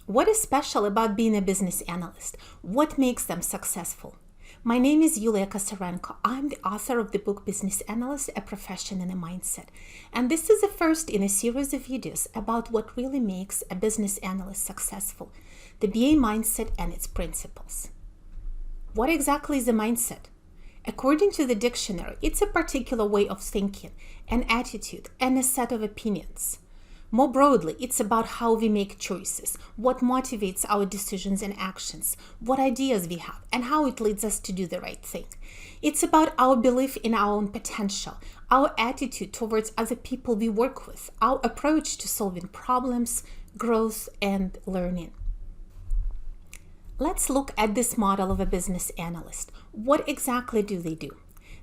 What is special about being a business analyst? What makes them successful? My name is Yulia. I'm the author of the book Business Analyst, A Profession and a Mindset. And this is the first in a series of videos about what really makes a business analyst successful, the BA mindset and its principles. What exactly is a mindset? According to the dictionary, it's a particular way of thinking, an attitude, and a set of opinions. More broadly, it's about how we make choices, what motivates our decisions and actions, what ideas we have, and how it leads us to do the right thing. It's about our belief in our own potential, our attitude towards other people we work with, our approach to solving problems, growth, and learning. Let's look at this model of a business analyst. What exactly do?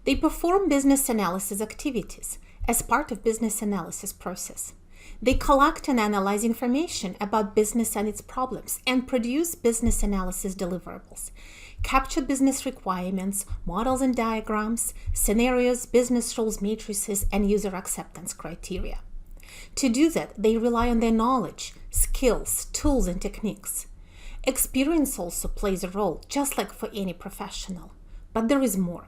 They perform business analysis activities as part of business analysis process. They collect and analyze information about business and its problems and produce business analysis deliverables, capture business requirements, models and diagrams, scenarios, business rules matrices, and user acceptance criteria. To do that, they rely on their knowledge, skills, tools, and techniques. Experience also plays a role, just like for any professional. But there is more.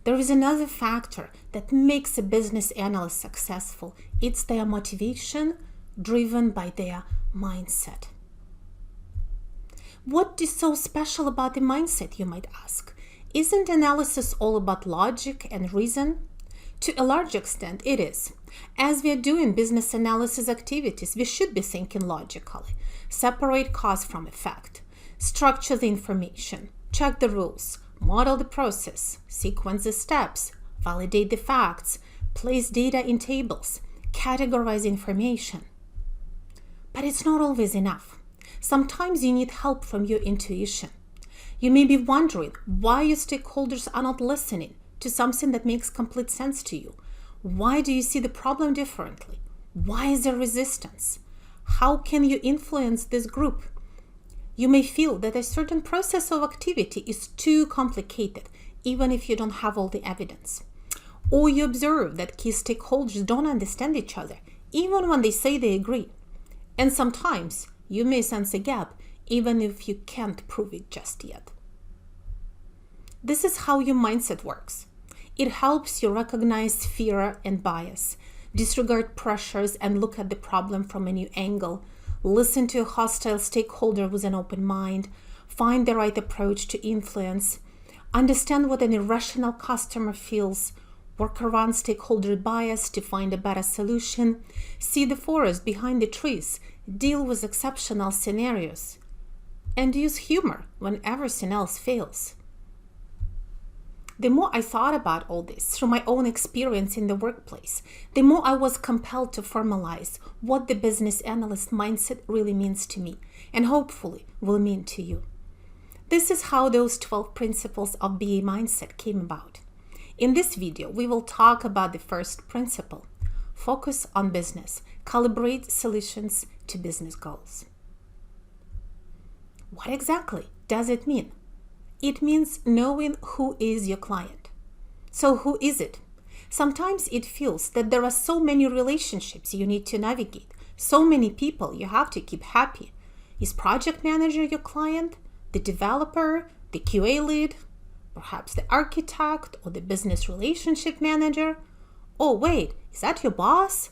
There is another factor that makes a business analyst successful. It's their motivation, driven by their mindset. What is so special about the mindset, you might ask? Isn't analysis all about logic and reason? To a large extent, it is. As we are doing business analysis activities, we should be thinking logically. Separate cause from effect. Structure the information. Check the rules. Model the process. Sequence the steps. Validate the facts. Place data in tables. Categorize information. But it's not always enough. Sometimes you need help from your intuition. You may be wondering why your stakeholders are not listening to something that makes complete sense to you. Why do you see the problem differently? Why is there resistance? How can you influence this group? You may feel that a certain process of activity is too complicated, even if you don't have all the evidence. Or you observe that key stakeholders don't understand each other, even when they say they agree. And sometimes you may sense a gap, even if you can't prove it just yet. This is how your mindset works. It helps you recognize fear and bias, disregard pressures and look at the problem from a new angle, listen to a hostile stakeholder with an open mind, find the right approach to influence, understand what an irrational customer feels, work around stakeholder bias to find a better solution, see the forest behind the trees, deal with exceptional scenarios, and use humor when everything else fails. The more I thought about all this through my own experience in the workplace, the more I was compelled to formalize what the business analyst mindset really means to me and hopefully will mean to you. This is how those 12 principles of BA mindset came about. In this video, we will talk about the first principle: focus on business, calibrate solutions to business goals. What exactly does it mean? It means knowing who is your client. So who is it? Sometimes it feels that there are so many relationships you need to navigate, so many people you have to keep happy. Is project manager your client? The developer? The QA lead? Perhaps the architect or the business relationship manager? Oh wait, is that your boss?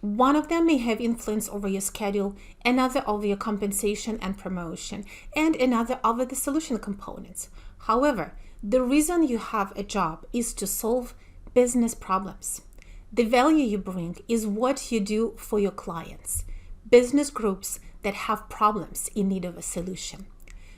One of them may have influence over your schedule, another over your compensation and promotion, and another over the solution components. However, the reason you have a job is to solve business problems. The value you bring is what you do for your clients, business groups that have problems in need of a solution.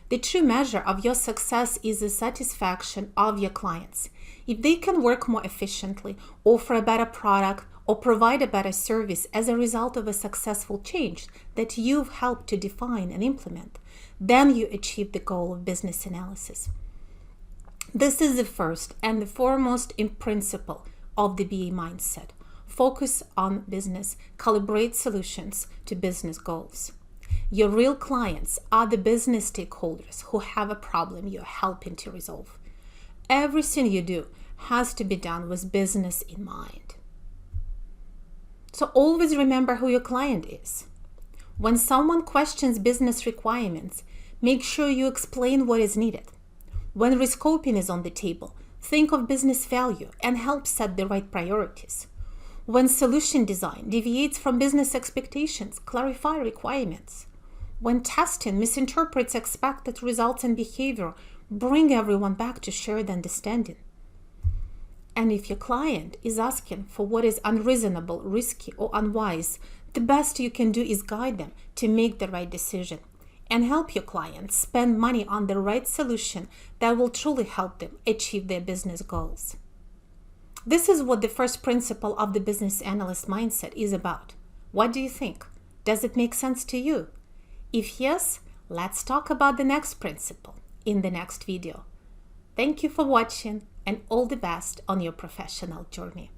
The true measure of your success is the satisfaction of your clients. If they can work more efficiently, offer a better product, or provide a better service as a result of a successful change that you've helped to define and implement, then you achieve the goal of business analysis. This is the first and the foremost principle of the BA mindset. Focus on business, calibrate solutions to business goals. Your real clients are the business stakeholders who have a problem you're helping to resolve. Everything you do has to be done with business in mind. So always remember who your client is. When someone questions business requirements, make sure you explain what is needed. When rescoping is on the table, think of business value and help set the right priorities. When solution design deviates from business expectations, clarify requirements. When testing misinterprets expected results and behavior, bring everyone back to shared understanding. And if your client is asking for what is unreasonable, risky, or unwise, the best you can do is guide them to make the right decision and help your clients spend money on the right solution that will truly help them achieve their business goals. This is what the first principle of the business analyst mindset is about. What do you think? Does it make sense to you? If yes, let's talk about the next principle in the next video. Thank you for watching and all the best on your professional journey.